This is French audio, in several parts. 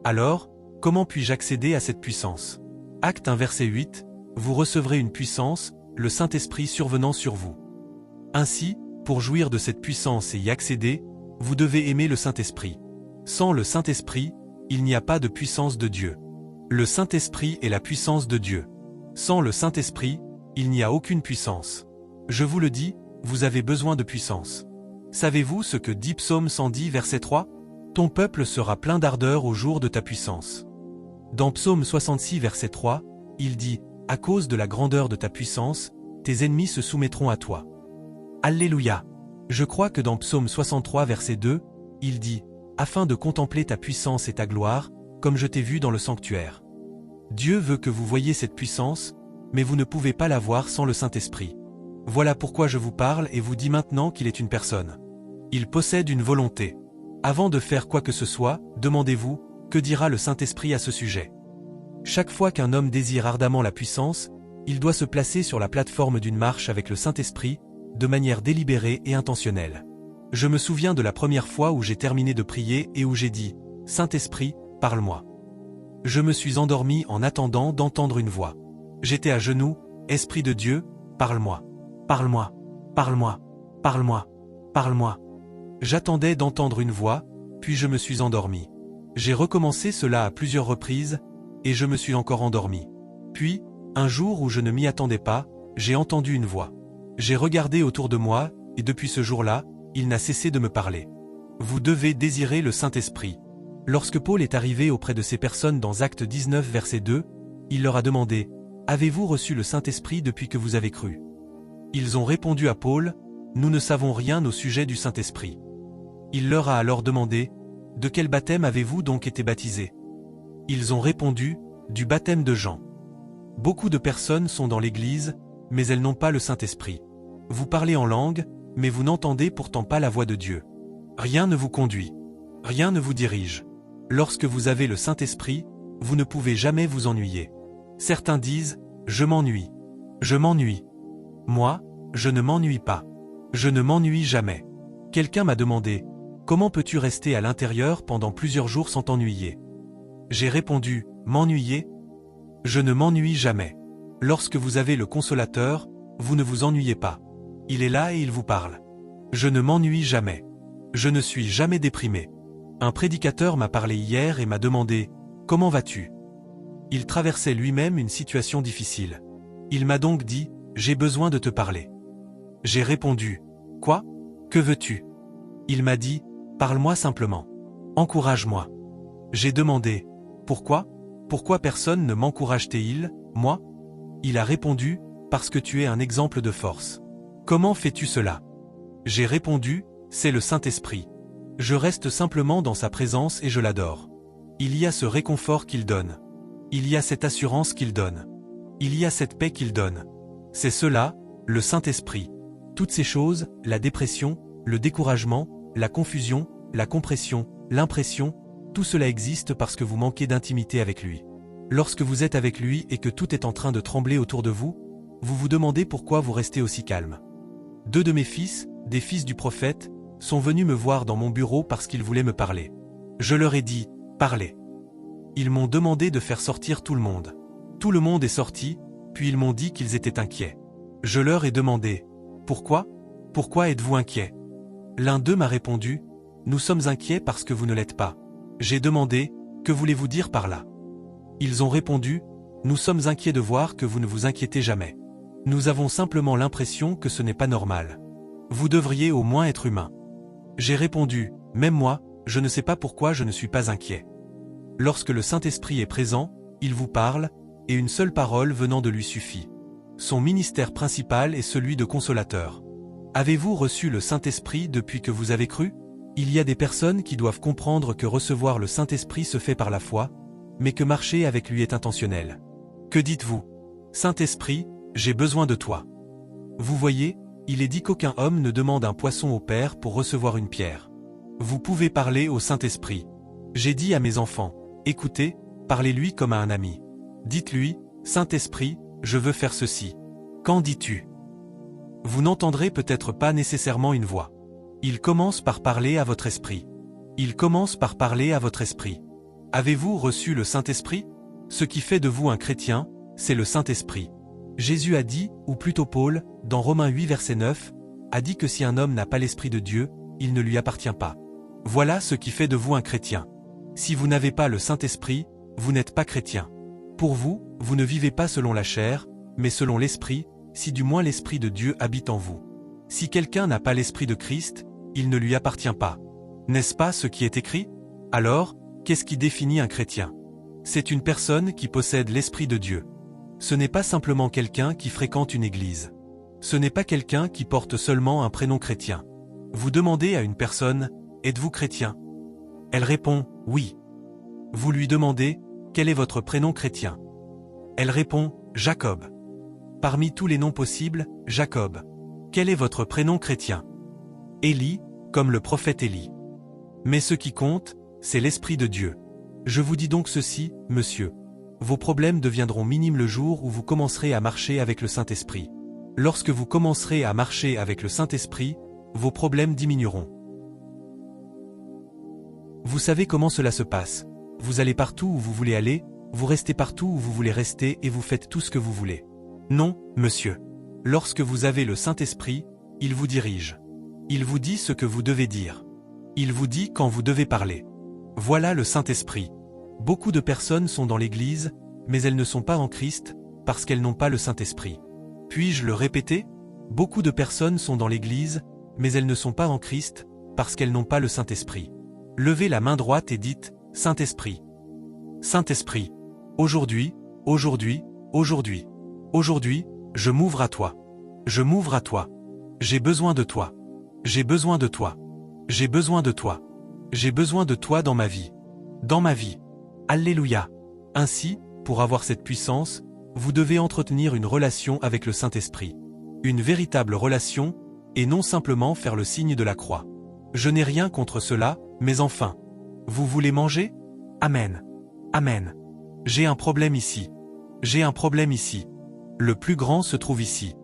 Alors, comment puis-je accéder à cette puissance? Acte 1 verset 8, vous recevrez une puissance, le Saint-Esprit survenant sur vous. Ainsi, pour jouir de cette puissance et y accéder, vous devez aimer le Saint-Esprit. Sans le Saint-Esprit, il n'y a pas de puissance de Dieu. Le Saint-Esprit est la puissance de Dieu. Sans le Saint-Esprit, il n'y a aucune puissance. Je vous le dis, vous avez besoin de puissance. Savez-vous ce que dit Psaume 110 verset 3? Ton peuple sera plein d'ardeur au jour de ta puissance. Dans Psaume 66 verset 3, il dit, à cause de la grandeur de ta puissance, tes ennemis se soumettront à toi. Alléluia! Je crois que dans Psaume 63 verset 2, il dit, afin de contempler ta puissance et ta gloire, comme je t'ai vu dans le sanctuaire. Dieu veut que vous voyiez cette puissance, mais vous ne pouvez pas la voir sans le Saint-Esprit. Voilà pourquoi je vous parle et vous dis maintenant qu'il est une personne. Il possède une volonté. Avant de faire quoi que ce soit, demandez-vous, que dira le Saint-Esprit à ce sujet? Chaque fois qu'un homme désire ardemment la puissance, il doit se placer sur la plateforme d'une marche avec le Saint-Esprit, de manière délibérée et intentionnelle. Je me souviens de la première fois où j'ai terminé de prier et où j'ai dit, « Saint-Esprit, parle-moi ». Je me suis endormi en attendant d'entendre une voix. J'étais à genoux, « Esprit de Dieu, parle-moi, parle-moi, parle-moi, parle-moi, parle-moi ». J'attendais d'entendre une voix, puis je me suis endormi. J'ai recommencé cela à plusieurs reprises, et je me suis encore endormi. Puis, un jour où je ne m'y attendais pas, j'ai entendu une voix. J'ai regardé autour de moi, et depuis ce jour-là, il n'a cessé de me parler. Vous devez désirer le Saint-Esprit. Lorsque Paul est arrivé auprès de ces personnes dans Acte 19 verset 2, il leur a demandé, « Avez-vous reçu le Saint-Esprit depuis que vous avez cru ?» Ils ont répondu à Paul, « Nous ne savons rien au sujet du Saint-Esprit. » Il leur a alors demandé, « De quel baptême avez-vous donc été baptisés ?» Ils ont répondu, « Du baptême de Jean. » Beaucoup de personnes sont dans l'Église, mais elles n'ont pas le Saint-Esprit. Vous parlez en langue, mais vous n'entendez pourtant pas la voix de Dieu. Rien ne vous conduit. Rien ne vous dirige. Lorsque vous avez le Saint-Esprit, vous ne pouvez jamais vous ennuyer. Certains disent, « Je m'ennuie. Je m'ennuie. » Moi, je ne m'ennuie pas. Je ne m'ennuie jamais. Quelqu'un m'a demandé, « Comment peux-tu rester à l'intérieur pendant plusieurs jours sans t'ennuyer ?» J'ai répondu, « M'ennuyer ? Je ne m'ennuie jamais. Lorsque vous avez le Consolateur, vous ne vous ennuyez pas. Il est là et il vous parle. Je ne m'ennuie jamais. Je ne suis jamais déprimé. » Un prédicateur m'a parlé hier et m'a demandé, « Comment vas-tu » Il traversait lui-même une situation difficile. Il m'a donc dit, « J'ai besoin de te parler. » J'ai répondu, « Quoi ? Que veux-tu » Il m'a dit, « Parle-moi simplement. Encourage-moi. » J'ai demandé, « Pourquoi ? Pourquoi personne ne m'encourage-t-il, moi ?» Il a répondu, « Parce que tu es un exemple de force. » Comment fais-tu cela ? J'ai répondu, « C'est le Saint-Esprit. Je reste simplement dans sa présence et je l'adore. Il y a ce réconfort qu'il donne. Il y a cette assurance qu'il donne. Il y a cette paix qu'il donne. C'est cela, le Saint-Esprit. Toutes ces choses, la dépression, le découragement, la confusion, la compression, l'impression, tout cela existe parce que vous manquez d'intimité avec lui. Lorsque vous êtes avec lui et que tout est en train de trembler autour de vous, vous vous demandez pourquoi vous restez aussi calme. 2 de mes fils, des fils du prophète, sont venus me voir dans mon bureau parce qu'ils voulaient me parler. Je leur ai dit, « Parlez ». Ils m'ont demandé de faire sortir tout le monde. Tout le monde est sorti, puis ils m'ont dit qu'ils étaient inquiets. Je leur ai demandé, « Pourquoi ? Pourquoi êtes-vous inquiets ?» L'un d'eux m'a répondu, « Nous sommes inquiets parce que vous ne l'êtes pas. » J'ai demandé, « Que voulez-vous dire par là ?» Ils ont répondu, « Nous sommes inquiets de voir que vous ne vous inquiétez jamais. Nous avons simplement l'impression que ce n'est pas normal. Vous devriez au moins être humain. » J'ai répondu, « Même moi, je ne sais pas pourquoi je ne suis pas inquiet. » Lorsque le Saint-Esprit est présent, il vous parle, et une seule parole venant de lui suffit. Son ministère principal est celui de consolateur. Avez-vous reçu le Saint-Esprit depuis que vous avez cru ? Il y a des personnes qui doivent comprendre que recevoir le Saint-Esprit se fait par la foi, mais que marcher avec lui est intentionnel. Que dites-vous ? Saint-Esprit, j'ai besoin de toi. Vous voyez, il est dit qu'aucun homme ne demande un poisson au Père pour recevoir une pierre. Vous pouvez parler au Saint-Esprit. J'ai dit à mes enfants, écoutez, parlez-lui comme à un ami. Dites-lui, Saint-Esprit, je veux faire ceci. Qu'en dis-tu ? Vous n'entendrez peut-être pas nécessairement une voix. Il commence par parler à votre esprit. Il commence par parler à votre esprit. Avez-vous reçu le Saint-Esprit? Ce qui fait de vous un chrétien, c'est le Saint-Esprit. Jésus a dit, ou plutôt Paul, dans Romains 8 verset 9, a dit que si un homme n'a pas l'Esprit de Dieu, il ne lui appartient pas. Voilà ce qui fait de vous un chrétien. Si vous n'avez pas le Saint-Esprit, vous n'êtes pas chrétien. Pour vous, vous ne vivez pas selon la chair, mais selon l'Esprit, si du moins l'Esprit de Dieu habite en vous. Si quelqu'un n'a pas l'Esprit de Christ, il ne lui appartient pas. N'est-ce pas ce qui est écrit? Alors, qu'est-ce qui définit un chrétien? C'est une personne qui possède l'Esprit de Dieu. Ce n'est pas simplement quelqu'un qui fréquente une église. Ce n'est pas quelqu'un qui porte seulement un prénom chrétien. Vous demandez à une personne, « Êtes-vous chrétien ?» Elle répond, « Oui ». Vous lui demandez, « Quel est votre prénom chrétien ?» Elle répond, « Jacob ». Parmi tous les noms possibles, Jacob. Quel est votre prénom chrétien? Élie, comme le prophète Élie. Mais ce qui compte, c'est l'Esprit de Dieu. Je vous dis donc ceci, monsieur. Vos problèmes deviendront minimes le jour où vous commencerez à marcher avec le Saint-Esprit. Lorsque vous commencerez à marcher avec le Saint-Esprit, vos problèmes diminueront. Vous savez comment cela se passe. Vous allez partout où vous voulez aller, vous restez partout où vous voulez rester et vous faites tout ce que vous voulez. Non, monsieur. Lorsque vous avez le Saint-Esprit, il vous dirige. Il vous dit ce que vous devez dire. Il vous dit quand vous devez parler. Voilà le Saint-Esprit. Beaucoup de personnes sont dans l'Église, mais elles ne sont pas en Christ, parce qu'elles n'ont pas le Saint-Esprit. Puis-je le répéter? Beaucoup de personnes sont dans l'Église, mais elles ne sont pas en Christ, parce qu'elles n'ont pas le Saint-Esprit. Levez la main droite et dites, Saint-Esprit. Saint-Esprit. Aujourd'hui, aujourd'hui, aujourd'hui. Aujourd'hui, je m'ouvre à toi. Je m'ouvre à toi. J'ai besoin de toi. J'ai besoin de toi. J'ai besoin de toi. J'ai besoin de toi dans ma vie. Dans ma vie. Alléluia. Ainsi, pour avoir cette puissance, vous devez entretenir une relation avec le Saint-Esprit. Une véritable relation, et non simplement faire le signe de la croix. Je n'ai rien contre cela, mais enfin. Vous voulez manger? Amen. Amen. J'ai un problème ici. J'ai un problème ici. Le plus grand se trouve ici.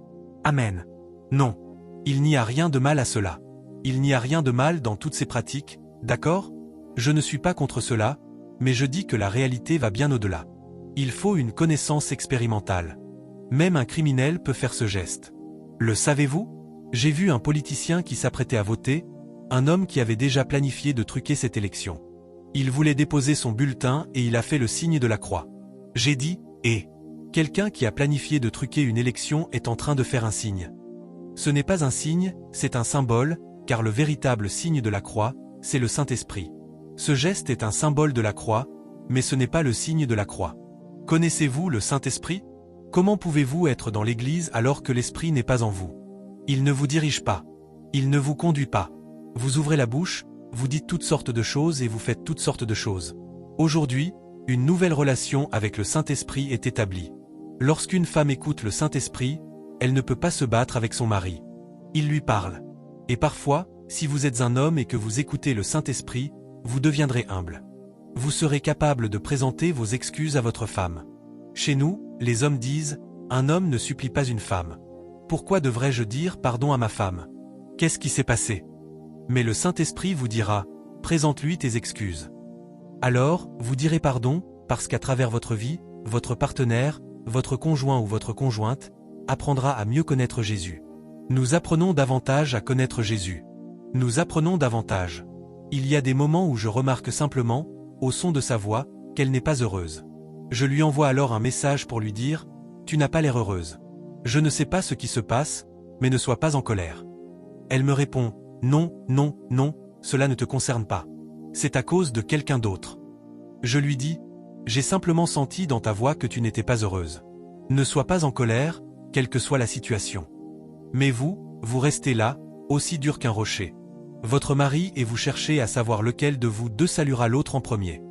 Amen. Non. Il n'y a rien de mal à cela. Il n'y a rien de mal dans toutes ces pratiques, d'accord? Je ne suis pas contre cela, mais je dis que la réalité va bien au-delà. Il faut une connaissance expérimentale. Même un criminel peut faire ce geste. Le savez-vous? J'ai vu un politicien qui s'apprêtait à voter, un homme qui avait déjà planifié de truquer cette élection. Il voulait déposer son bulletin et il a fait le signe de la croix. J'ai dit, quelqu'un qui a planifié de truquer une élection est en train de faire un signe. Ce n'est pas un signe, c'est un symbole, car le véritable signe de la croix, c'est le Saint-Esprit. Ce geste est un symbole de la croix, mais ce n'est pas le signe de la croix. Connaissez-vous le Saint-Esprit? Comment pouvez-vous être dans l'Église alors que l'Esprit n'est pas en vous? Il ne vous dirige pas. Il ne vous conduit pas. Vous ouvrez la bouche, vous dites toutes sortes de choses et vous faites toutes sortes de choses. Aujourd'hui, une nouvelle relation avec le Saint-Esprit est établie. Lorsqu'une femme écoute le Saint-Esprit, elle ne peut pas se battre avec son mari. Il lui parle. Et parfois, si vous êtes un homme et que vous écoutez le Saint-Esprit, vous deviendrez humble. Vous serez capable de présenter vos excuses à votre femme. Chez nous, les hommes disent, un homme ne supplie pas une femme. Pourquoi devrais-je dire pardon à ma femme? Qu'est-ce qui s'est passé? Mais le Saint-Esprit vous dira, présente-lui tes excuses. Alors, vous direz pardon, parce qu'à travers votre vie, votre partenaire, votre conjoint ou votre conjointe, apprendra à mieux connaître Jésus. Nous apprenons davantage à connaître Jésus. Nous apprenons davantage. Il y a des moments où je remarque simplement, au son de sa voix, qu'elle n'est pas heureuse. Je lui envoie alors un message pour lui dire, « Tu n'as pas l'air heureuse. Je ne sais pas ce qui se passe, mais ne sois pas en colère. » Elle me répond, « Non, non, non, cela ne te concerne pas. C'est à cause de quelqu'un d'autre. » Je lui dis, « J'ai simplement senti dans ta voix que tu n'étais pas heureuse. Ne sois pas en colère, quelle que soit la situation. Mais vous, vous restez là, aussi dur qu'un rocher. Votre mari et vous cherchez à savoir lequel de vous deux saluera l'autre en premier.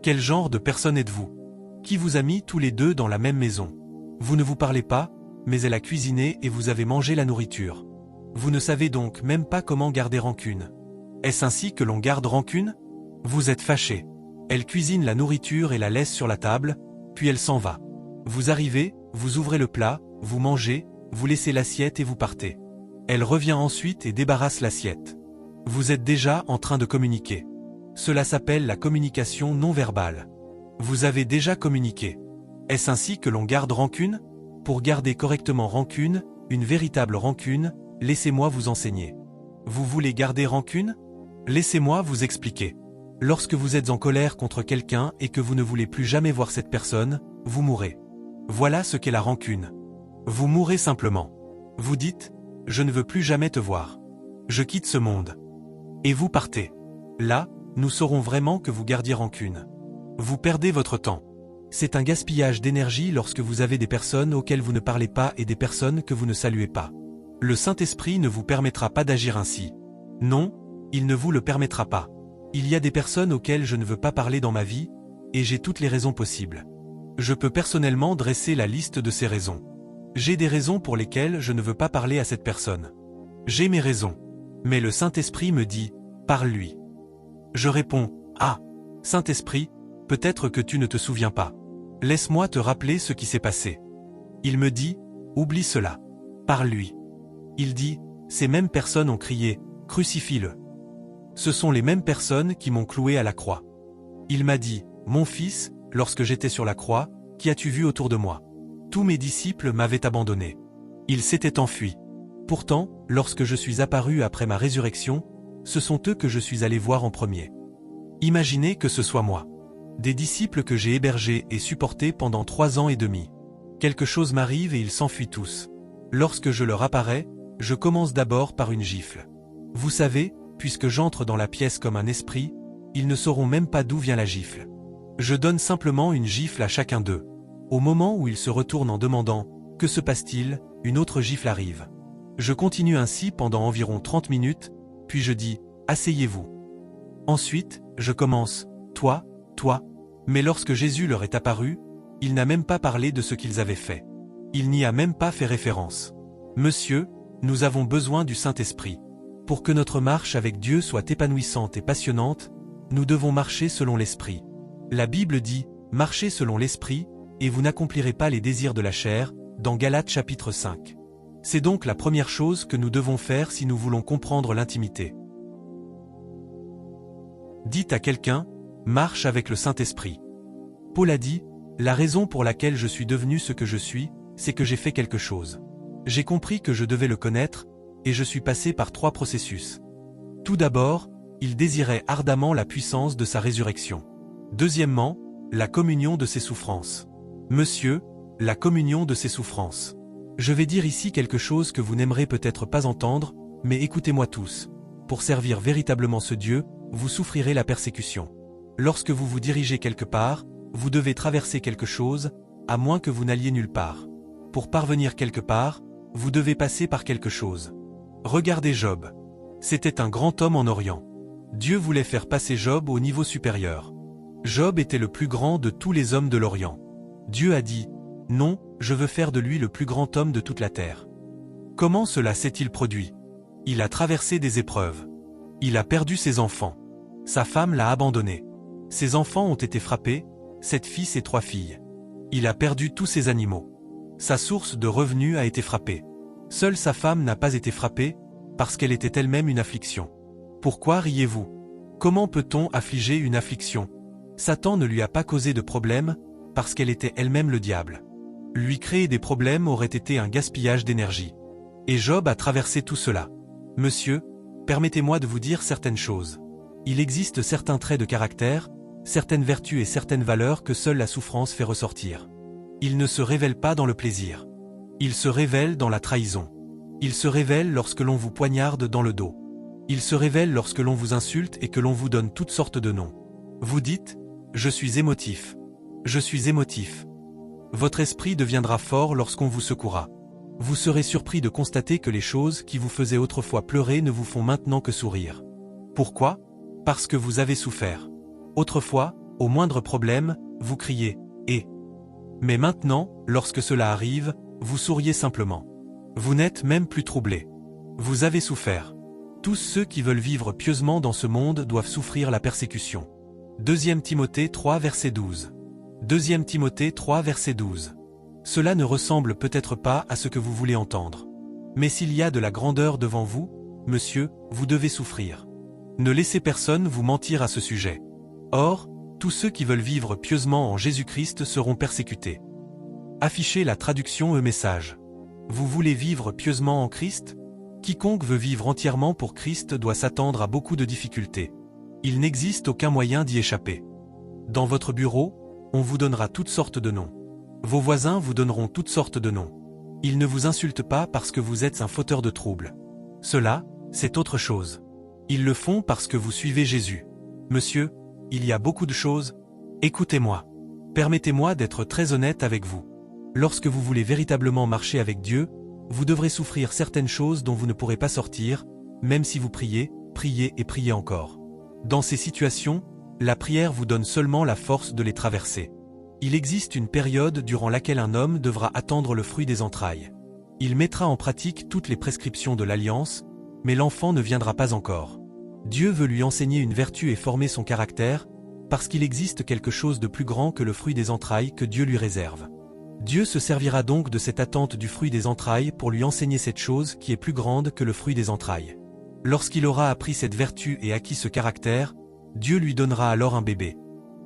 Quel genre de personne êtes-vous? Qui vous a mis tous les deux dans la même maison? Vous ne vous parlez pas, mais elle a cuisiné et vous avez mangé la nourriture. Vous ne savez donc même pas comment garder rancune. Est-ce ainsi que l'on garde rancune? Vous êtes fâché. Elle cuisine la nourriture et la laisse sur la table, puis elle s'en va. Vous arrivez, vous ouvrez le plat, vous mangez, vous laissez l'assiette et vous partez. Elle revient ensuite et débarrasse l'assiette. Vous êtes déjà en train de communiquer. Cela s'appelle la communication non verbale. Vous avez déjà communiqué. Est-ce ainsi que l'on garde rancune? Pour garder correctement rancune, une véritable rancune, laissez-moi vous enseigner. Vous voulez garder rancune? Laissez-moi vous expliquer. Lorsque vous êtes en colère contre quelqu'un et que vous ne voulez plus jamais voir cette personne, vous mourrez. Voilà ce qu'est la rancune. Vous mourrez simplement. Vous dites, je ne veux plus jamais te voir. Je quitte ce monde. Et vous partez. Là, nous saurons vraiment que vous gardiez rancune. Vous perdez votre temps. C'est un gaspillage d'énergie lorsque vous avez des personnes auxquelles vous ne parlez pas et des personnes que vous ne saluez pas. Le Saint-Esprit ne vous permettra pas d'agir ainsi. Non, il ne vous le permettra pas. Il y a des personnes auxquelles je ne veux pas parler dans ma vie, et j'ai toutes les raisons possibles. Je peux personnellement dresser la liste de ces raisons. J'ai des raisons pour lesquelles je ne veux pas parler à cette personne. J'ai mes raisons. Mais le Saint-Esprit me dit, parle-lui. Je réponds, ah, Saint-Esprit, peut-être que tu ne te souviens pas. Laisse-moi te rappeler ce qui s'est passé. Il me dit, oublie cela. Parle-lui. Il dit, ces mêmes personnes ont crié, crucifie-le. Ce sont les mêmes personnes qui m'ont cloué à la croix. Il m'a dit, mon fils, lorsque j'étais sur la croix, qui as-tu vu autour de moi? Tous mes disciples m'avaient abandonné. Ils s'étaient enfuis. Pourtant, lorsque je suis apparu après ma résurrection, ce sont eux que je suis allé voir en premier. Imaginez que ce soit moi. Des disciples que j'ai hébergés et supportés pendant 3 ans et demi. Quelque chose m'arrive et ils s'enfuient tous. Lorsque je leur apparais, je commence d'abord par une gifle. Vous savez, puisque j'entre dans la pièce comme un esprit, ils ne sauront même pas d'où vient la gifle. Je donne simplement une gifle à chacun d'eux. Au moment où ils se retournent en demandant « Que se passe-t-il ?», une autre gifle arrive. Je continue ainsi pendant environ 30 minutes, puis je dis « Asseyez-vous ». Ensuite, je commence « Toi, toi ». Mais lorsque Jésus leur est apparu, il n'a même pas parlé de ce qu'ils avaient fait. Il n'y a même pas fait référence. Monsieur, nous avons besoin du Saint-Esprit. Pour que notre marche avec Dieu soit épanouissante et passionnante, nous devons marcher selon l'Esprit. La Bible dit « Marchez selon l'Esprit, et vous n'accomplirez pas les désirs de la chair » dans Galates chapitre 5. C'est donc la première chose que nous devons faire si nous voulons comprendre l'intimité. Dites à quelqu'un « Marche avec le Saint-Esprit ». Paul a dit « La raison pour laquelle je suis devenu ce que je suis, c'est que j'ai fait quelque chose. J'ai compris que je devais le connaître, et je suis passé par 3 processus. Tout d'abord, il désirait ardemment la puissance de sa résurrection. Deuxièmement, la communion de ses souffrances. Monsieur, la communion de ses souffrances. Je vais dire ici quelque chose que vous n'aimerez peut-être pas entendre, mais écoutez-moi tous. Pour servir véritablement ce Dieu, vous souffrirez la persécution. Lorsque vous vous dirigez quelque part, vous devez traverser quelque chose, à moins que vous n'alliez nulle part. Pour parvenir quelque part, vous devez passer par quelque chose. Regardez Job. C'était un grand homme en Orient. Dieu voulait faire passer Job au niveau supérieur. Job était le plus grand de tous les hommes de l'Orient. Dieu a dit, « Non, je veux faire de lui le plus grand homme de toute la terre. » Comment cela s'est-il produit? Il a traversé des épreuves. Il a perdu ses enfants. Sa femme l'a abandonné. Ses enfants ont été frappés, 7 fils et 3 filles. Il a perdu tous ses animaux. Sa source de revenus a été frappée. Seule sa femme n'a pas été frappée, parce qu'elle était elle-même une affliction. Pourquoi riez-vous? Comment peut-on affliger une affliction? Satan ne lui a pas causé de problème, parce qu'elle était elle-même le diable. Lui créer des problèmes aurait été un gaspillage d'énergie. Et Job a traversé tout cela. Monsieur, permettez-moi de vous dire certaines choses. Il existe certains traits de caractère, certaines vertus et certaines valeurs que seule la souffrance fait ressortir. Il ne se révèle pas dans le plaisir. Il se révèle dans la trahison. Il se révèle lorsque l'on vous poignarde dans le dos. Il se révèle lorsque l'on vous insulte et que l'on vous donne toutes sortes de noms. Vous dites, « Je suis émotif. Je suis émotif. » Votre esprit deviendra fort lorsqu'on vous secouera. Vous serez surpris de constater que les choses qui vous faisaient autrefois pleurer ne vous font maintenant que sourire. Pourquoi? Parce que vous avez souffert. Autrefois, au moindre problème, vous criez « et ». Mais maintenant, lorsque cela arrive, vous souriez simplement. Vous n'êtes même plus troublé. Vous avez souffert. Tous ceux qui veulent vivre pieusement dans ce monde doivent souffrir la persécution. 2 Timothée 3 verset 12. 2 Timothée 3 verset 12. Cela ne ressemble peut-être pas à ce que vous voulez entendre. Mais s'il y a de la grandeur devant vous, monsieur, vous devez souffrir. Ne laissez personne vous mentir à ce sujet. Or, tous ceux qui veulent vivre pieusement en Jésus-Christ seront persécutés. Affichez la traduction e-message. Vous voulez vivre pieusement en Christ? Quiconque veut vivre entièrement pour Christ doit s'attendre à beaucoup de difficultés. Il n'existe aucun moyen d'y échapper. Dans votre bureau, on vous donnera toutes sortes de noms. Vos voisins vous donneront toutes sortes de noms. Ils ne vous insultent pas parce que vous êtes un fauteur de troubles. Cela, c'est autre chose. Ils le font parce que vous suivez Jésus. Monsieur, il y a beaucoup de choses. Écoutez-moi. Permettez-moi d'être très honnête avec vous. Lorsque vous voulez véritablement marcher avec Dieu, vous devrez souffrir certaines choses dont vous ne pourrez pas sortir, même si vous priez, priez et priez encore. Dans ces situations, la prière vous donne seulement la force de les traverser. Il existe une période durant laquelle un homme devra attendre le fruit des entrailles. Il mettra en pratique toutes les prescriptions de l'Alliance, mais l'enfant ne viendra pas encore. Dieu veut lui enseigner une vertu et former son caractère, parce qu'il existe quelque chose de plus grand que le fruit des entrailles que Dieu lui réserve. Dieu se servira donc de cette attente du fruit des entrailles pour lui enseigner cette chose qui est plus grande que le fruit des entrailles. Lorsqu'il aura appris cette vertu et acquis ce caractère, Dieu lui donnera alors un bébé.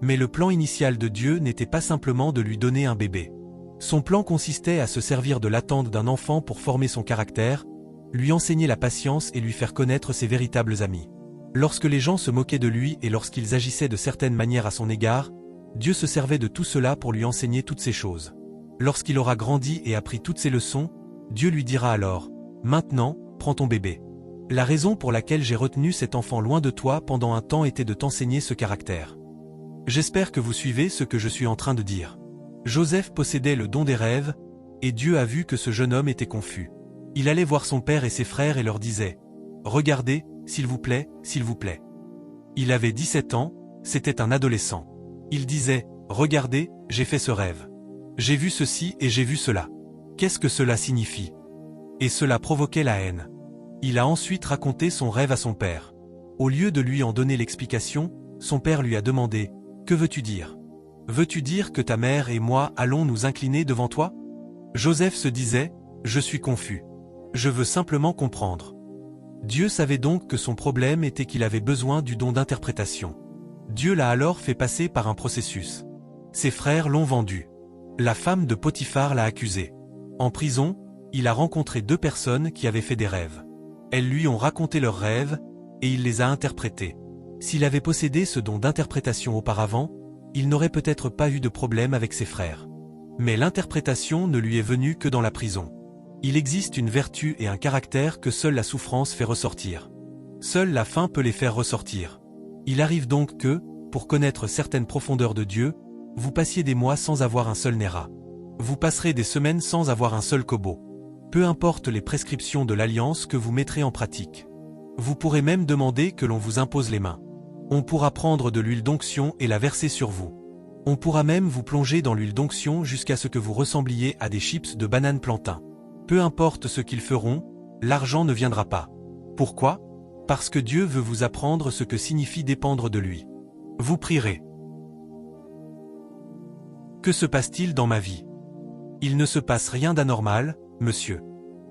Mais le plan initial de Dieu n'était pas simplement de lui donner un bébé. Son plan consistait à se servir de l'attente d'un enfant pour former son caractère, lui enseigner la patience et lui faire connaître ses véritables amis. Lorsque les gens se moquaient de lui et lorsqu'ils agissaient de certaines manières à son égard, Dieu se servait de tout cela pour lui enseigner toutes ces choses. Lorsqu'il aura grandi et appris toutes ces leçons, Dieu lui dira alors, « Maintenant, prends ton bébé. La raison pour laquelle j'ai retenu cet enfant loin de toi pendant un temps était de t'enseigner ce caractère. » J'espère que vous suivez ce que je suis en train de dire. Joseph possédait le don des rêves, et Dieu a vu que ce jeune homme était confus. Il allait voir son père et ses frères et leur disait, « Regardez, s'il vous plaît, s'il vous plaît. » Il avait 17 ans, c'était un adolescent. Il disait, « Regardez, j'ai fait ce rêve. J'ai vu ceci et j'ai vu cela. Qu'est-ce que cela signifie ?» Et cela provoquait la haine. Il a ensuite raconté son rêve à son père. Au lieu de lui en donner l'explication, son père lui a demandé, « Que veux-tu dire? Veux-tu dire que ta mère et moi allons nous incliner devant toi ?» Joseph se disait, « Je suis confus. Je veux simplement comprendre. » Dieu savait donc que son problème était qu'il avait besoin du don d'interprétation. Dieu l'a alors fait passer par un processus. Ses frères l'ont vendu. La femme de Potiphar l'a accusé. En prison, il a rencontré 2 personnes qui avaient fait des rêves. Elles lui ont raconté leurs rêves, et il les a interprétés. S'il avait possédé ce don d'interprétation auparavant, il n'aurait peut-être pas eu de problème avec ses frères. Mais l'interprétation ne lui est venue que dans la prison. Il existe une vertu et un caractère que seule la souffrance fait ressortir. Seule la faim peut les faire ressortir. Il arrive donc que, pour connaître certaines profondeurs de Dieu, vous passiez des mois sans avoir un seul néra. Vous passerez des semaines sans avoir un seul kobo. Peu importe les prescriptions de l'Alliance que vous mettrez en pratique. Vous pourrez même demander que l'on vous impose les mains. On pourra prendre de l'huile d'onction et la verser sur vous. On pourra même vous plonger dans l'huile d'onction jusqu'à ce que vous ressembliez à des chips de banane plantain. Peu importe ce qu'ils feront, l'argent ne viendra pas. Pourquoi? Parce que Dieu veut vous apprendre ce que signifie dépendre de lui. Vous prierez. Que se passe-t-il dans ma vie? Il ne se passe rien d'anormal, monsieur.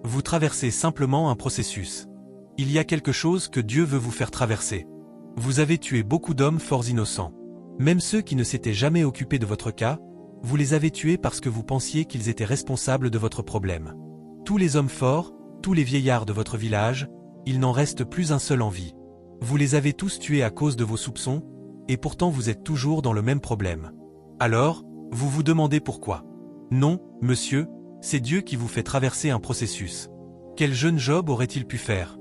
Vous traversez simplement un processus. Il y a quelque chose que Dieu veut vous faire traverser. Vous avez tué beaucoup d'hommes fort innocents. Même ceux qui ne s'étaient jamais occupés de votre cas, vous les avez tués parce que vous pensiez qu'ils étaient responsables de votre problème. Tous les hommes forts, tous les vieillards de votre village, il n'en reste plus un seul en vie. Vous les avez tous tués à cause de vos soupçons, et pourtant vous êtes toujours dans le même problème. Alors, vous vous demandez pourquoi. Non, monsieur, c'est Dieu qui vous fait traverser un processus. Quel jeune Job aurait-il pu faire?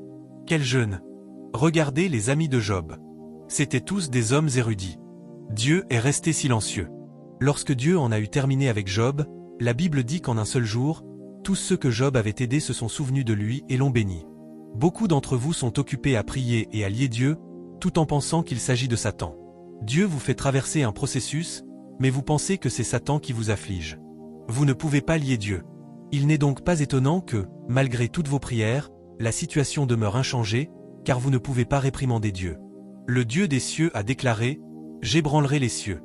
Quel jeune? Regardez les amis de Job. C'étaient tous des hommes érudits. Dieu est resté silencieux. Lorsque Dieu en a eu terminé avec Job, la Bible dit qu'en un seul jour, tous ceux que Job avait aidés se sont souvenus de lui et l'ont béni. Beaucoup d'entre vous sont occupés à prier et à lier Dieu, tout en pensant qu'il s'agit de Satan. Dieu vous fait traverser un processus, mais vous pensez que c'est Satan qui vous afflige. Vous ne pouvez pas lier Dieu. Il n'est donc pas étonnant que, malgré toutes vos prières, la situation demeure inchangée, car vous ne pouvez pas réprimander Dieu. Le Dieu des cieux a déclaré, « J'ébranlerai les cieux ».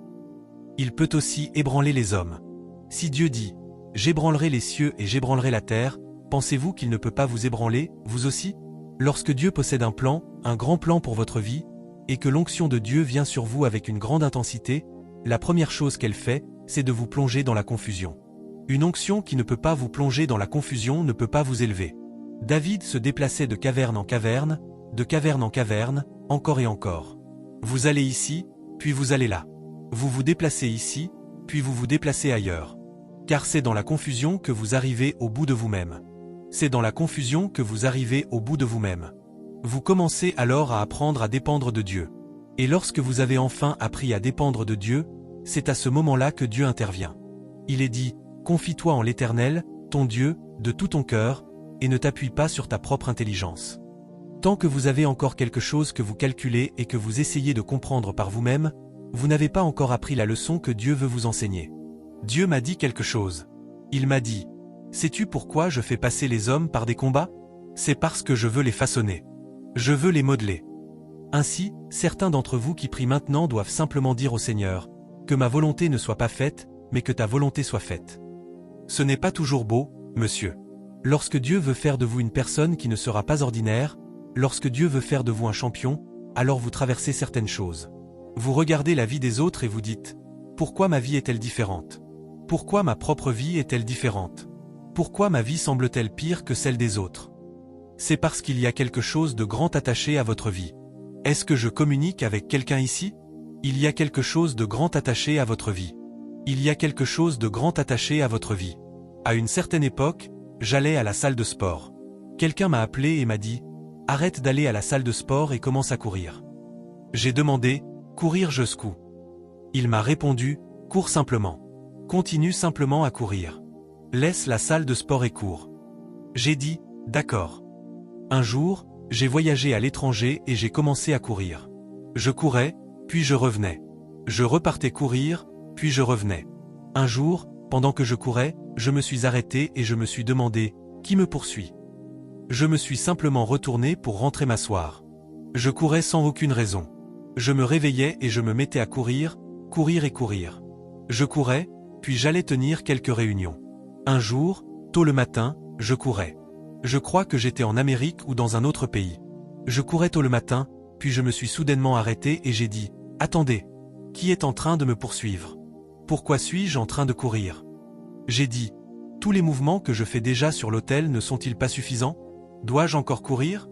Il peut aussi ébranler les hommes. Si Dieu dit, « J'ébranlerai les cieux et j'ébranlerai la terre », pensez-vous qu'il ne peut pas vous ébranler, vous aussi? Lorsque Dieu possède un plan, un grand plan pour votre vie, et que l'onction de Dieu vient sur vous avec une grande intensité, la première chose qu'elle fait, c'est de vous plonger dans la confusion. Une onction qui ne peut pas vous plonger dans la confusion ne peut pas vous élever. David se déplaçait de caverne en caverne, de caverne en caverne, encore et encore. Vous allez ici, puis vous allez là. Vous vous déplacez ici, puis vous vous déplacez ailleurs. Car c'est dans la confusion que vous arrivez au bout de vous-même. C'est dans la confusion que vous arrivez au bout de vous-même. Vous commencez alors à apprendre à dépendre de Dieu. Et lorsque vous avez enfin appris à dépendre de Dieu, c'est à ce moment-là que Dieu intervient. Il est dit, confie-toi en l'Éternel, ton Dieu, de tout ton cœur, et ne t'appuie pas sur ta propre intelligence. Tant que vous avez encore quelque chose que vous calculez et que vous essayez de comprendre par vous-même, vous n'avez pas encore appris la leçon que Dieu veut vous enseigner. Dieu m'a dit quelque chose. Il m'a dit, sais-tu pourquoi je fais passer les hommes par des combats? C'est parce que je veux les façonner. Je veux les modeler. Ainsi, certains d'entre vous qui prient maintenant doivent simplement dire au Seigneur, que ma volonté ne soit pas faite, mais que ta volonté soit faite. Ce n'est pas toujours beau, monsieur. Lorsque Dieu veut faire de vous une personne qui ne sera pas ordinaire, lorsque Dieu veut faire de vous un champion, alors vous traversez certaines choses. Vous regardez la vie des autres et vous dites, pourquoi ma vie est-elle différente? Pourquoi ma propre vie est-elle différente? Pourquoi ma vie semble-t-elle pire que celle des autres? C'est parce qu'il y a quelque chose de grand attaché à votre vie. Est-ce que je communique avec quelqu'un ici? Il y a quelque chose de grand attaché à votre vie. Il y a quelque chose de grand attaché à votre vie. À une certaine époque, j'allais à la salle de sport. Quelqu'un m'a appelé et m'a dit, arrête d'aller à la salle de sport et commence à courir. J'ai demandé, courir jusqu'où? Il m'a répondu, cours simplement. Continue simplement à courir. Laisse la salle de sport et cours. J'ai dit, d'accord. Un jour, j'ai voyagé à l'étranger et j'ai commencé à courir. Je courais, puis je revenais. Je repartais courir, puis je revenais. Un jour, pendant que je courais, je me suis arrêté et je me suis demandé, qui me poursuit? Je me suis simplement retourné pour rentrer m'asseoir. Je courais sans aucune raison. Je me réveillais et je me mettais à courir, courir et courir. Je courais, puis j'allais tenir quelques réunions. Un jour, tôt le matin, je courais. Je crois que j'étais en Amérique ou dans un autre pays. Je courais tôt le matin, puis je me suis soudainement arrêté et j'ai dit, attendez, qui est en train de me poursuivre? Pourquoi suis-je en train de courir? J'ai dit, tous les mouvements que je fais déjà sur l'autel ne sont-ils pas suffisants? Dois-je encore courir?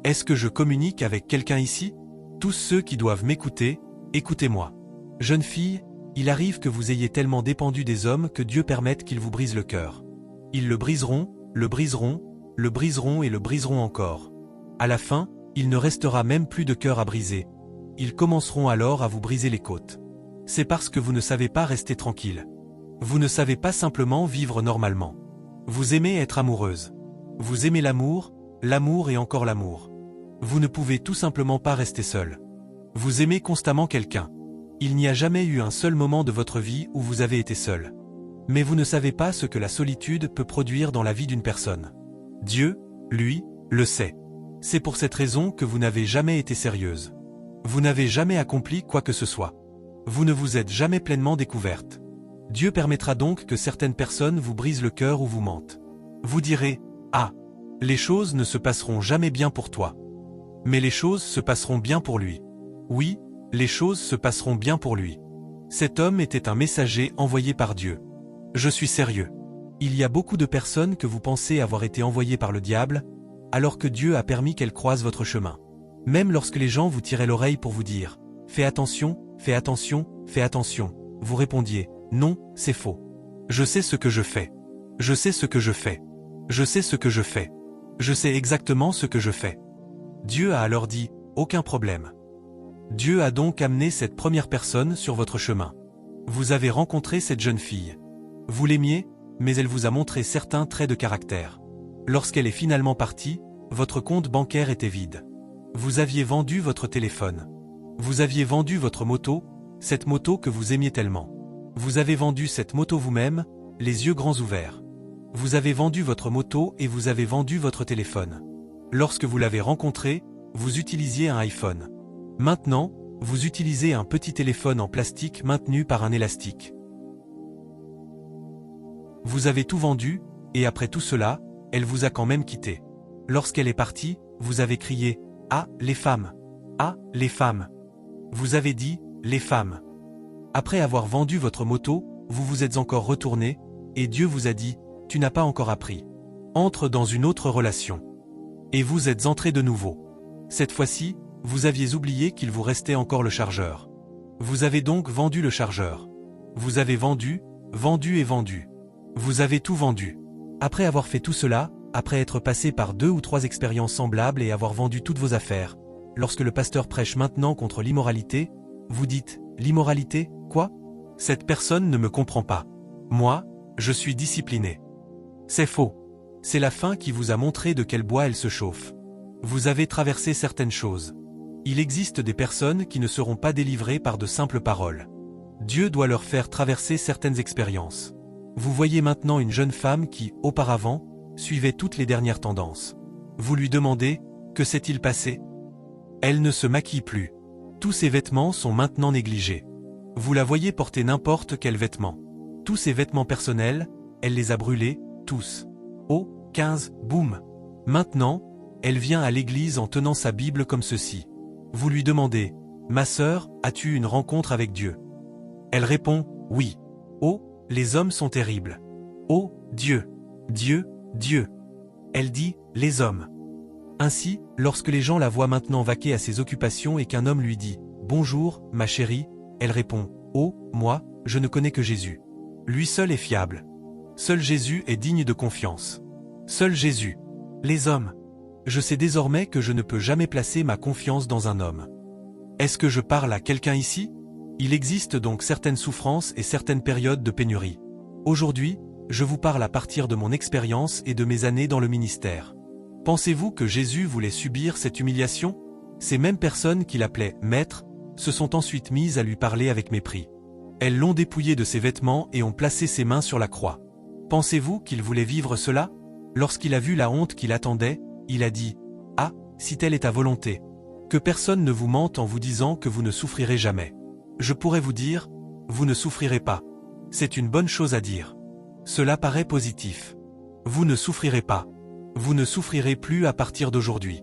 Est-ce que je communique avec quelqu'un ici? Tous ceux qui doivent m'écouter, écoutez-moi. Jeune fille, il arrive que vous ayez tellement dépendu des hommes que Dieu permette qu'ils vous brisent le cœur. Ils le briseront, le briseront, le briseront et le briseront encore. À la fin, il ne restera même plus de cœur à briser. Ils commenceront alors à vous briser les côtes. C'est parce que vous ne savez pas rester tranquille. Vous ne savez pas simplement vivre normalement. Vous aimez être amoureuse. Vous aimez l'amour, l'amour et encore l'amour. Vous ne pouvez tout simplement pas rester seul. Vous aimez constamment quelqu'un. Il n'y a jamais eu un seul moment de votre vie où vous avez été seul. Mais vous ne savez pas ce que la solitude peut produire dans la vie d'une personne. Dieu, lui, le sait. C'est pour cette raison que vous n'avez jamais été sérieuse. Vous n'avez jamais accompli quoi que ce soit. Vous ne vous êtes jamais pleinement découverte. Dieu permettra donc que certaines personnes vous brisent le cœur ou vous mentent. Vous direz, ah, les choses ne se passeront jamais bien pour toi. Mais les choses se passeront bien pour lui. Oui, les choses se passeront bien pour lui. Cet homme était un messager envoyé par Dieu. Je suis sérieux. Il y a beaucoup de personnes que vous pensez avoir été envoyées par le diable, alors que Dieu a permis qu'elles croisent votre chemin. Même lorsque les gens vous tiraient l'oreille pour vous dire « Fais attention, fais attention, fais attention », vous répondiez « Non, c'est faux. Je sais ce que je fais. Je sais ce que je fais. Je sais ce que je fais. Je sais exactement ce que je fais. » Dieu a alors dit « Aucun problème. » Dieu a donc amené cette première personne sur votre chemin. Vous avez rencontré cette jeune fille. Vous l'aimiez, mais elle vous a montré certains traits de caractère. Lorsqu'elle est finalement partie, votre compte bancaire était vide. Vous aviez vendu votre téléphone. Vous aviez vendu votre moto, cette moto que vous aimiez tellement. Vous avez vendu cette moto vous-même, les yeux grands ouverts. Vous avez vendu votre moto et vous avez vendu votre téléphone. Lorsque vous l'avez rencontré, vous utilisiez un iPhone. Maintenant, vous utilisez un petit téléphone en plastique maintenu par un élastique. Vous avez tout vendu, et après tout cela, elle vous a quand même quitté. Lorsqu'elle est partie, vous avez crié « Ah, les femmes. Ah, les femmes. Vous avez dit, les femmes. Après avoir vendu votre moto, vous vous êtes encore retourné, et Dieu vous a dit, tu n'as pas encore appris. Entre dans une autre relation. Et vous êtes entré de nouveau. Cette fois-ci, vous aviez oublié qu'il vous restait encore le chargeur. Vous avez donc vendu le chargeur. Vous avez vendu, vendu et vendu. Vous avez tout vendu. Après avoir fait tout cela, après être passé par 2 ou 3 expériences semblables et avoir vendu toutes vos affaires, lorsque le pasteur prêche maintenant contre l'immoralité, vous dites, l'immoralité, quoi? Cette personne ne me comprend pas. Moi, je suis discipliné. C'est faux. C'est la faim qui vous a montré de quel bois elle se chauffe. Vous avez traversé certaines choses. Il existe des personnes qui ne seront pas délivrées par de simples paroles. Dieu doit leur faire traverser certaines expériences. Vous voyez maintenant une jeune femme qui, auparavant, suivait toutes les dernières tendances. Vous lui demandez, que s'est-il passé? Elle ne se maquille plus. Tous ses vêtements sont maintenant négligés. Vous la voyez porter n'importe quel vêtement. Tous ses vêtements personnels, elle les a brûlés, tous. Oh, 15, boum. Maintenant, elle vient à l'église en tenant sa Bible comme ceci. Vous lui demandez, ma sœur, as-tu une rencontre avec Dieu? Elle répond, oui. Oh, les hommes sont terribles. Oh, Dieu, Dieu, Dieu. Elle dit, les hommes. Ainsi, lorsque les gens la voient maintenant vaquer à ses occupations et qu'un homme lui dit, bonjour, ma chérie, elle répond, oh, moi, je ne connais que Jésus. Lui seul est fiable. Seul Jésus est digne de confiance. Seul Jésus. Les hommes. Je sais désormais que je ne peux jamais placer ma confiance dans un homme. Est-ce que je parle à quelqu'un ici? Il existe donc certaines souffrances et certaines périodes de pénurie. Aujourd'hui, je vous parle à partir de mon expérience et de mes années dans le ministère. Pensez-vous que Jésus voulait subir cette humiliation? Ces mêmes personnes qui l'appelaient « Maître » se sont ensuite mises à lui parler avec mépris. Elles l'ont dépouillé de ses vêtements et ont placé ses mains sur la croix. Pensez-vous qu'il voulait vivre cela? Lorsqu'il a vu la honte qui l'attendait, il a dit « Ah, si telle est ta volonté. Que personne ne vous mente en vous disant que vous ne souffrirez jamais. Je pourrais vous dire, vous ne souffrirez pas. C'est une bonne chose à dire. Cela paraît positif. Vous ne souffrirez pas. Vous ne souffrirez plus à partir d'aujourd'hui.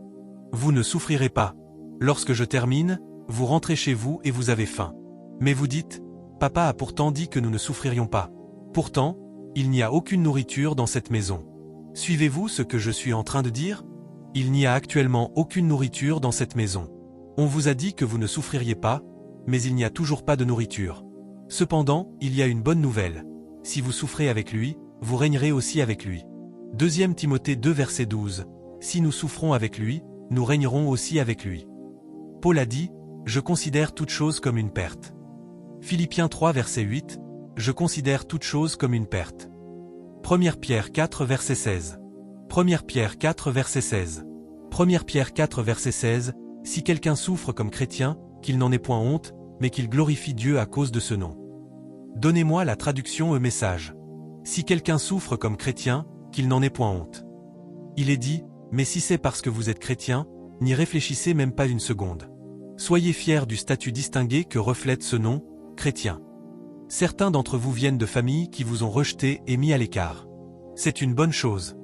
Vous ne souffrirez pas. Lorsque je termine, vous rentrez chez vous et vous avez faim. Mais vous dites, papa a pourtant dit que nous ne souffririons pas. Pourtant, il n'y a aucune nourriture dans cette maison. Suivez-vous ce que je suis en train de dire? Il n'y a actuellement aucune nourriture dans cette maison. On vous a dit que vous ne souffririez pas, mais il n'y a toujours pas de nourriture. Cependant, il y a une bonne nouvelle. Si vous souffrez avec lui, vous régnerez aussi avec lui. 2 Timothée 2 verset 12. Si nous souffrons avec lui, nous régnerons aussi avec lui. Paul a dit, je considère toute chose comme une perte. Philippiens 3 verset 8, je considère toute chose comme une perte. 1 Pierre 4 verset 16. 1 Pierre 4 verset 16. 1 Pierre 4 verset 16, si quelqu'un souffre comme chrétien, qu'il n'en ait point honte, mais qu'il glorifie Dieu à cause de ce nom. Donnez-moi la traduction au message. Si quelqu'un souffre comme chrétien, qu'il n'en ait point honte. Il est dit, mais si c'est parce que vous êtes chrétien, n'y réfléchissez même pas une seconde. Soyez fiers du statut distingué que reflète ce nom, chrétien. Certains d'entre vous viennent de familles qui vous ont rejeté et mis à l'écart. C'est une bonne chose.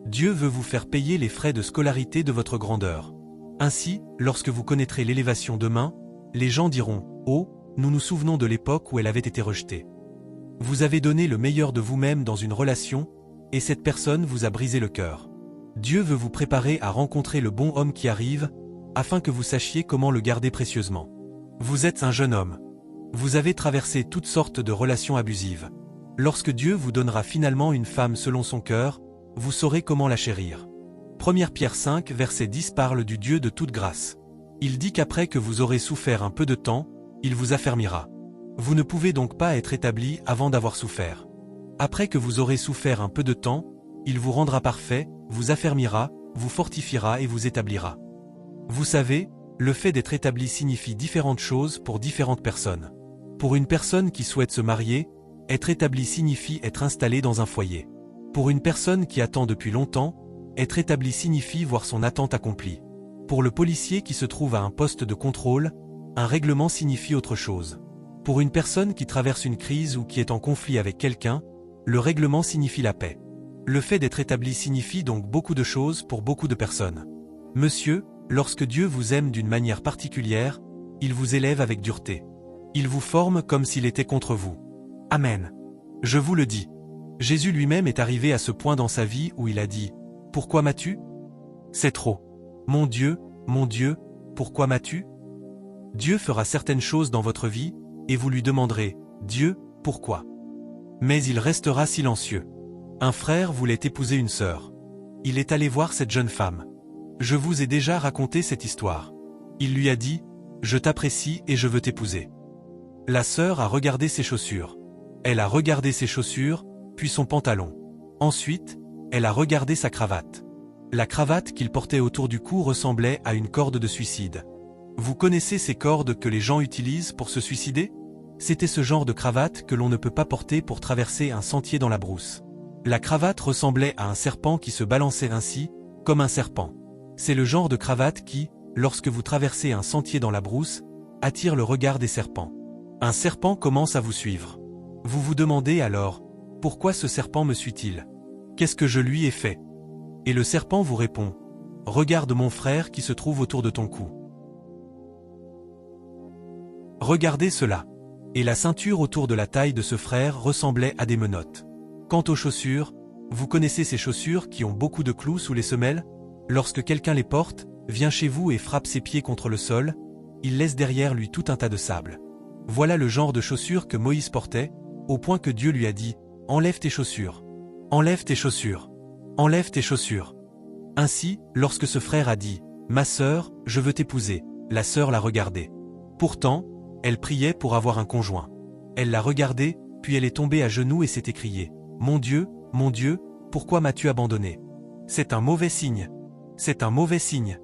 Dieu veut vous faire payer les frais de scolarité de votre grandeur. Ainsi, lorsque vous connaîtrez l'élévation demain, les gens diront, oh, nous nous souvenons de l'époque où elle avait été rejetée. Vous avez donné le meilleur de vous-même dans une relation, et cette personne vous a brisé le cœur. Dieu veut vous préparer à rencontrer le bon homme qui arrive, afin que vous sachiez comment le garder précieusement. Vous êtes un jeune homme. Vous avez traversé toutes sortes de relations abusives. Lorsque Dieu vous donnera finalement une femme selon son cœur, vous saurez comment la chérir. 1 Pierre 5 verset 10 parle du Dieu de toute grâce. Il dit qu'après que vous aurez souffert un peu de temps, il vous affermira. Vous ne pouvez donc pas être établi avant d'avoir souffert. Après que vous aurez souffert un peu de temps, il vous rendra parfait, vous affermira, vous fortifiera et vous établira. Vous savez, le fait d'être établi signifie différentes choses pour différentes personnes. Pour une personne qui souhaite se marier, être établi signifie être installé dans un foyer. Pour une personne qui attend depuis longtemps, être établi signifie voir son attente accomplie. Pour le policier qui se trouve à un poste de contrôle, un règlement signifie autre chose. Pour une personne qui traverse une crise ou qui est en conflit avec quelqu'un, le règlement signifie la paix. Le fait d'être établi signifie donc beaucoup de choses pour beaucoup de personnes. Monsieur, Lorsque Dieu vous aime d'une manière particulière, il vous élève avec dureté. Il vous forme comme s'il était contre vous. Amen. Je vous le dis. Jésus lui-même est arrivé à ce point dans sa vie où il a dit « Pourquoi m'as-tu ? C'est trop. Mon Dieu, pourquoi m'as-tu » Dieu fera certaines choses dans votre vie, et vous lui demanderez « Dieu, pourquoi ?» Mais il restera silencieux. Un frère voulait épouser une sœur. Il est allé voir cette jeune femme. Je vous ai déjà raconté cette histoire. Il lui a dit « Je t'apprécie et je veux t'épouser ». La sœur a regardé ses chaussures. Elle a regardé ses chaussures, puis son pantalon. Ensuite, elle a regardé sa cravate. La cravate qu'il portait autour du cou ressemblait à une corde de suicide. Vous connaissez ces cordes que les gens utilisent pour se suicider? C'était ce genre de cravate que l'on ne peut pas porter pour traverser un sentier dans la brousse. La cravate ressemblait à un serpent qui se balançait ainsi, comme un serpent. C'est le genre de cravate qui, lorsque vous traversez un sentier dans la brousse, attire le regard des serpents. Un serpent commence à vous suivre. Vous vous demandez alors, pourquoi ce serpent me suit-il? Qu'est-ce que je lui ai fait? Et le serpent vous répond, regarde mon frère qui se trouve autour de ton cou. Regardez cela. Et la ceinture autour de la taille de ce frère ressemblait à des menottes. Quant aux chaussures, vous connaissez ces chaussures qui ont beaucoup de clous sous les semelles? Lorsque quelqu'un les porte, vient chez vous et frappe ses pieds contre le sol, il laisse derrière lui tout un tas de sable. Voilà le genre de chaussures que Moïse portait, au point que Dieu lui a dit « Enlève tes chaussures. Enlève tes chaussures. Enlève tes chaussures. » Ainsi, lorsque ce frère a dit « Ma sœur, je veux t'épouser », la sœur l'a regardé. Pourtant, elle priait pour avoir un conjoint. Elle l'a regardé, puis elle est tombée à genoux et s'est écriée « Mon Dieu, pourquoi m'as-tu abandonné? C'est un mauvais signe. C'est un mauvais signe. »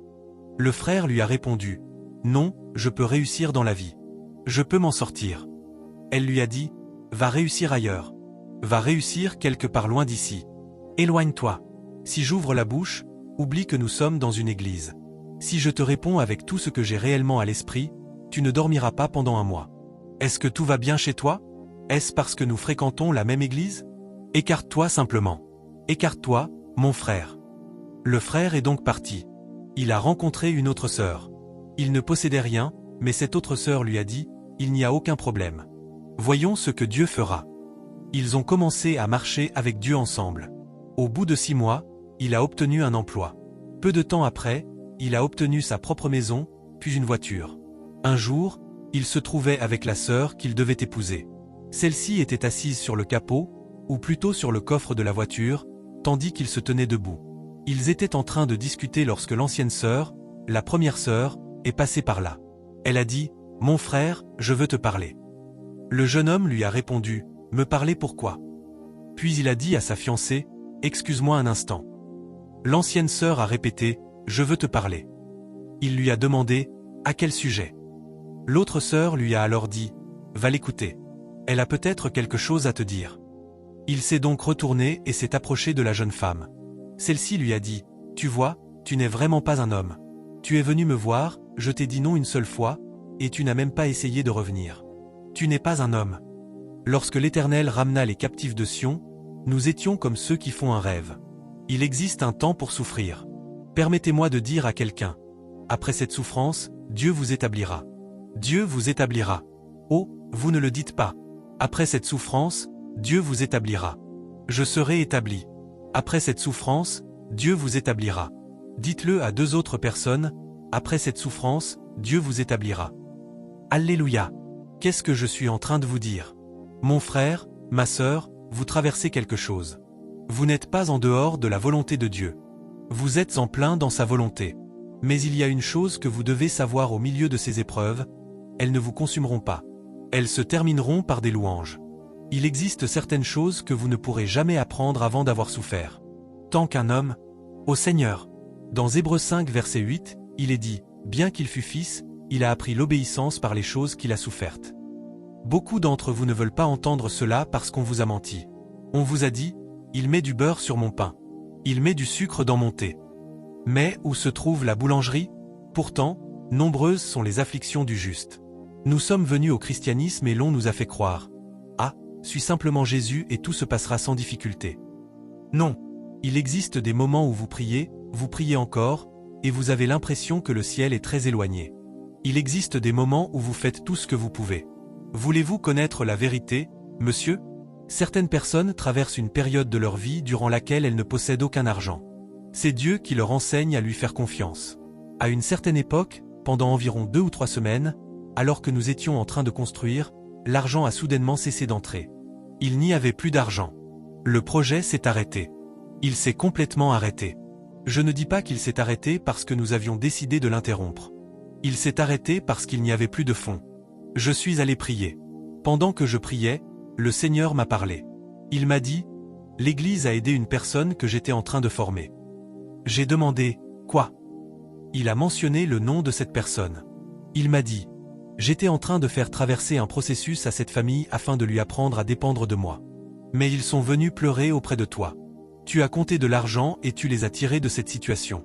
Le frère lui a répondu « Non, je peux réussir dans la vie. Je peux m'en sortir. » Elle lui a dit « Va réussir ailleurs. Va réussir quelque part loin d'ici. Éloigne-toi. Si j'ouvre la bouche, oublie que nous sommes dans une église. Si je te réponds avec tout ce que j'ai réellement à l'esprit, tu ne dormiras pas pendant un mois. Est-ce que tout va bien chez toi? Est-ce parce que nous fréquentons la même église? Écarte-toi simplement. Écarte-toi, mon frère. » Le frère est donc parti. Il a rencontré une autre sœur. Il ne possédait rien, mais cette autre sœur lui a dit « Il n'y a aucun problème. Voyons ce que Dieu fera. » Ils ont commencé à marcher avec Dieu ensemble. Au bout de 6 mois, il a obtenu un emploi. Peu de temps après, il a obtenu sa propre maison, puis une voiture. Un jour, il se trouvait avec la sœur qu'il devait épouser. Celle-ci était assise sur le capot, ou plutôt sur le coffre de la voiture, tandis qu'il se tenait debout. Ils étaient en train de discuter lorsque l'ancienne sœur, la première sœur, est passée par là. Elle a dit « Mon frère, je veux te parler. » Le jeune homme lui a répondu « Me parler pourquoi ?» Puis il a dit à sa fiancée « Excuse-moi un instant. » L'ancienne sœur a répété « Je veux te parler. » Il lui a demandé « À quel sujet ?» L'autre sœur lui a alors dit « Va l'écouter. Elle a peut-être quelque chose à te dire. » Il s'est donc retourné et s'est approché de la jeune femme. Celle-ci lui a dit « Tu vois, tu n'es vraiment pas un homme. Tu es venu me voir, je t'ai dit non une seule fois, et tu n'as même pas essayé de revenir. Tu n'es pas un homme. » Lorsque l'Éternel ramena les captifs de Sion, nous étions comme ceux qui font un rêve. Il existe un temps pour souffrir. Permettez-moi de dire à quelqu'un « Après cette souffrance, Dieu vous établira. » Dieu vous établira. Oh, vous ne le dites pas. Après cette souffrance, Dieu vous établira. Je serai établi. Après cette souffrance, Dieu vous établira. Dites-le à 2 autres personnes, après cette souffrance, Dieu vous établira. Alléluia. Qu'est-ce que je suis en train de vous dire? Mon frère, ma sœur, vous traversez quelque chose. Vous n'êtes pas en dehors de la volonté de Dieu. Vous êtes en plein dans sa volonté. Mais il y a une chose que vous devez savoir au milieu de ces épreuves, elles ne vous consumeront pas. Elles se termineront par des louanges. Il existe certaines choses que vous ne pourrez jamais apprendre avant d'avoir souffert. Tant qu'un homme, au Seigneur. Dans Hébreux 5 verset 8, il est dit, bien qu'il fût fils, il a appris l'obéissance par les choses qu'il a souffertes. Beaucoup d'entre vous ne veulent pas entendre cela parce qu'on vous a menti. On vous a dit, il met du beurre sur mon pain. Il met du sucre dans mon thé. Mais où se trouve la boulangerie? Pourtant, nombreuses sont les afflictions du juste. Nous sommes venus au christianisme et l'on nous a fait croire. Ah, suis simplement Jésus et tout se passera sans difficulté. Non. Il existe des moments où vous priez encore, et vous avez l'impression que le ciel est très éloigné. Il existe des moments où vous faites tout ce que vous pouvez. Voulez-vous connaître la vérité, monsieur? Certaines personnes traversent une période de leur vie durant laquelle elles ne possèdent aucun argent. C'est Dieu qui leur enseigne à lui faire confiance. À une certaine époque, pendant environ 2 ou 3 semaines, alors que nous étions en train de construire, l'argent a soudainement cessé d'entrer. Il n'y avait plus d'argent. Le projet s'est arrêté. Il s'est complètement arrêté. Je ne dis pas qu'il s'est arrêté parce que nous avions décidé de l'interrompre. Il s'est arrêté parce qu'il n'y avait plus de fonds. Je suis allé prier. Pendant que je priais, le Seigneur m'a parlé. Il m'a dit, « L'Église a aidé une personne que j'étais en train de former. » J'ai demandé, « Quoi ?» Il a mentionné le nom de cette personne. Il m'a dit, « J'étais en train de faire traverser un processus à cette famille afin de lui apprendre à dépendre de moi. Mais ils sont venus pleurer auprès de toi. Tu as compté de l'argent et tu les as tirés de cette situation. »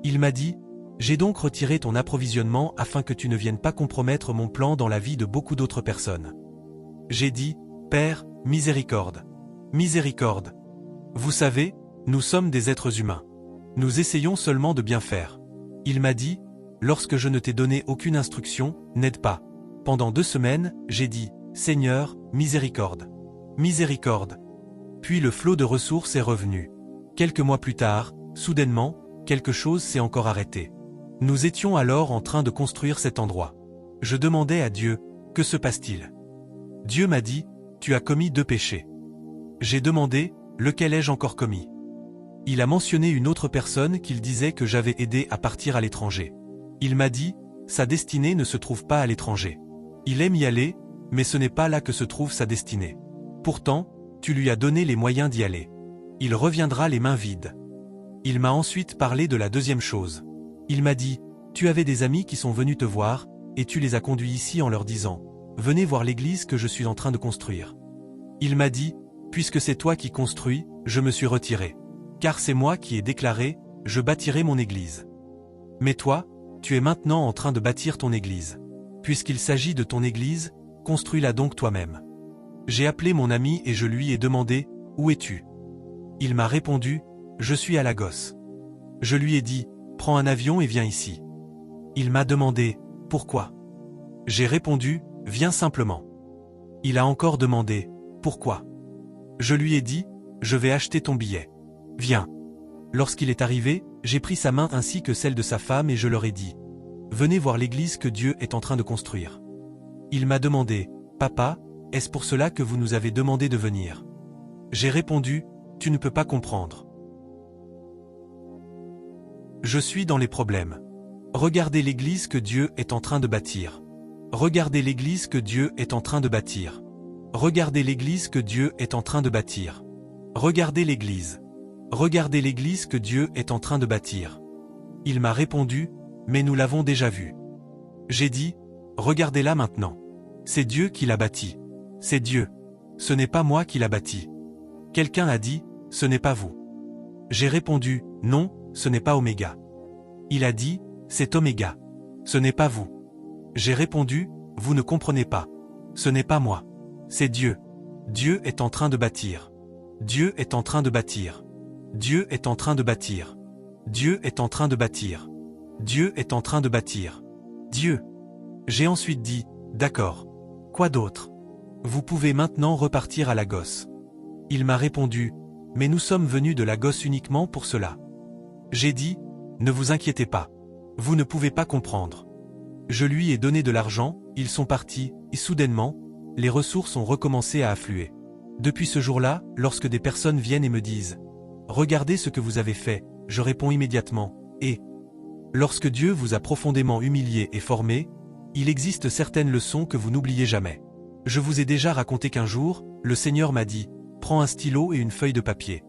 Il m'a dit, « J'ai donc retiré ton approvisionnement afin que tu ne viennes pas compromettre mon plan dans la vie de beaucoup d'autres personnes. » J'ai dit, « Père, miséricorde. Miséricorde. Vous savez, nous sommes des êtres humains. Nous essayons seulement de bien faire. » Il m'a dit, « Lorsque je ne t'ai donné aucune instruction, n'aide pas. » Pendant 2 semaines, j'ai dit, « Seigneur, miséricorde. Miséricorde. » Puis le flot de ressources est revenu. Quelques mois plus tard, soudainement, quelque chose s'est encore arrêté. Nous étions alors en train de construire cet endroit. Je demandais à Dieu, « Que se passe-t-il » Dieu m'a dit, « Tu as commis 2 péchés. » J'ai demandé, « Lequel ai-je encore commis » Il a mentionné une autre personne qu'il disait que j'avais aidé à partir à l'étranger. Il m'a dit, « Sa destinée ne se trouve pas à l'étranger. Il aime y aller, mais ce n'est pas là que se trouve sa destinée. Pourtant, tu lui as donné les moyens d'y aller. Il reviendra les mains vides. » Il m'a ensuite parlé de la deuxième chose. Il m'a dit, « Tu avais des amis qui sont venus te voir, et tu les as conduits ici en leur disant, « Venez voir l'église que je suis en train de construire. » Il m'a dit, « Puisque c'est toi qui construis, je me suis retiré. Car c'est moi qui ai déclaré, je bâtirai mon église. Mais toi, tu es maintenant en train de bâtir ton église. Puisqu'il s'agit de ton église, construis-la donc toi-même. » J'ai appelé mon ami et je lui ai demandé, « Où es-tu » Il m'a répondu, « Je suis à Lagos. » Je lui ai dit, « Prends un avion et viens ici. » Il m'a demandé, « Pourquoi » J'ai répondu, « Viens simplement. » Il a encore demandé, « Pourquoi » Je lui ai dit, « Je vais acheter ton billet. Viens. » Lorsqu'il est arrivé, j'ai pris sa main ainsi que celle de sa femme et je leur ai dit, « Venez voir l'église que Dieu est en train de construire. » Il m'a demandé, « Papa, est-ce pour cela que vous nous avez demandé de venir ?» J'ai répondu, « Tu ne peux pas comprendre. Je suis dans les problèmes. Regardez l'église que Dieu est en train de bâtir. Regardez l'église que Dieu est en train de bâtir. Regardez l'église que Dieu est en train de bâtir. Regardez l'église. Regardez l'église que Dieu est en train de bâtir. » Il m'a répondu, « Mais nous l'avons déjà vue. » J'ai dit, « Regardez-la maintenant. C'est Dieu qui l'a bâtie. C'est Dieu. Ce n'est pas moi qui l'a bâtie. » Quelqu'un a dit, « Ce n'est pas vous. » J'ai répondu, « Non, ce n'est pas Oméga. » Il a dit, « C'est Oméga. Ce n'est pas vous. » J'ai répondu, « Vous ne comprenez pas. Ce n'est pas moi. C'est Dieu. Dieu est en train de bâtir. Dieu est en train de bâtir. Dieu est en train de bâtir. Dieu est en train de bâtir. Dieu est en train de bâtir. Dieu. » J'ai ensuite dit, « D'accord. Quoi d'autre ? Vous pouvez maintenant repartir à Lagos. » Il m'a répondu, « Mais nous sommes venus de Lagos uniquement pour cela. » J'ai dit, « Ne vous inquiétez pas. Vous ne pouvez pas comprendre. » Je lui ai donné de l'argent, ils sont partis, et soudainement, les ressources ont recommencé à affluer. Depuis ce jour-là, lorsque des personnes viennent et me disent, « Regardez ce que vous avez fait », je réponds immédiatement, « Et ?» Lorsque Dieu vous a profondément humilié et formé, il existe certaines leçons que vous n'oubliez jamais. Je vous ai déjà raconté qu'un jour, le Seigneur m'a dit, « Prends un stylo et une feuille de papier. »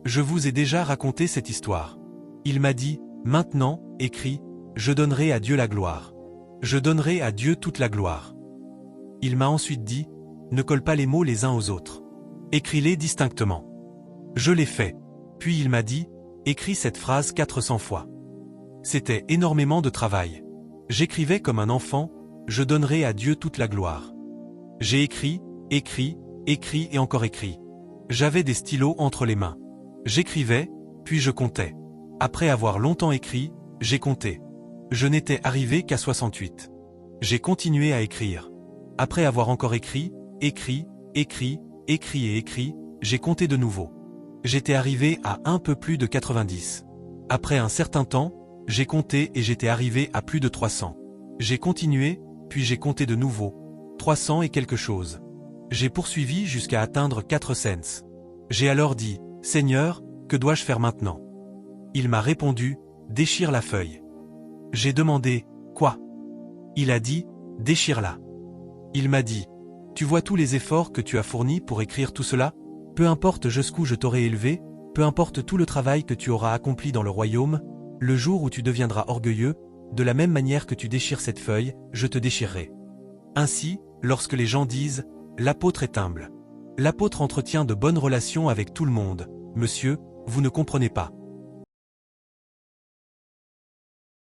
Je vous ai déjà raconté cette histoire. Il m'a dit, « Maintenant, écris, je donnerai à Dieu la gloire. Je donnerai à Dieu toute la gloire. » Il m'a ensuite dit, « Ne colle pas les mots les uns aux autres. Écris-les distinctement. » Je l'ai fait. Puis il m'a dit, « Écris cette phrase 400 fois. » C'était énormément de travail. J'écrivais comme un enfant, « Je donnerai à Dieu toute la gloire. » J'ai écrit, écrit, écrit et encore écrit. J'avais des stylos entre les mains. J'écrivais, puis je comptais. Après avoir longtemps écrit, J'ai compté. Je n'étais arrivé qu'à 68. J'ai continué à écrire. Après avoir encore écrit, j'ai compté de nouveau. J'étais arrivé à un peu plus de 90. Après un certain temps, j'ai compté et j'étais arrivé à plus de 300. J'ai continué, puis j'ai compté de nouveau. 300 et quelque chose. J'ai poursuivi jusqu'à atteindre 4 cents. J'ai alors dit, « Seigneur, que dois-je faire maintenant ?» Il m'a répondu, « Déchire la feuille. » J'ai demandé, « Quoi ?» Il a dit, « Déchire-la. » Il m'a dit, « Tu vois tous les efforts que tu as fournis pour écrire tout cela ? Peu importe jusqu'où je t'aurai élevé, peu importe tout le travail que tu auras accompli dans le royaume, le jour où tu deviendras orgueilleux, de la même manière que tu déchires cette feuille, je te déchirerai. » Ainsi, lorsque les gens disent « L'apôtre est humble. L'apôtre entretient de bonnes relations avec tout le monde. Monsieur, vous ne comprenez pas.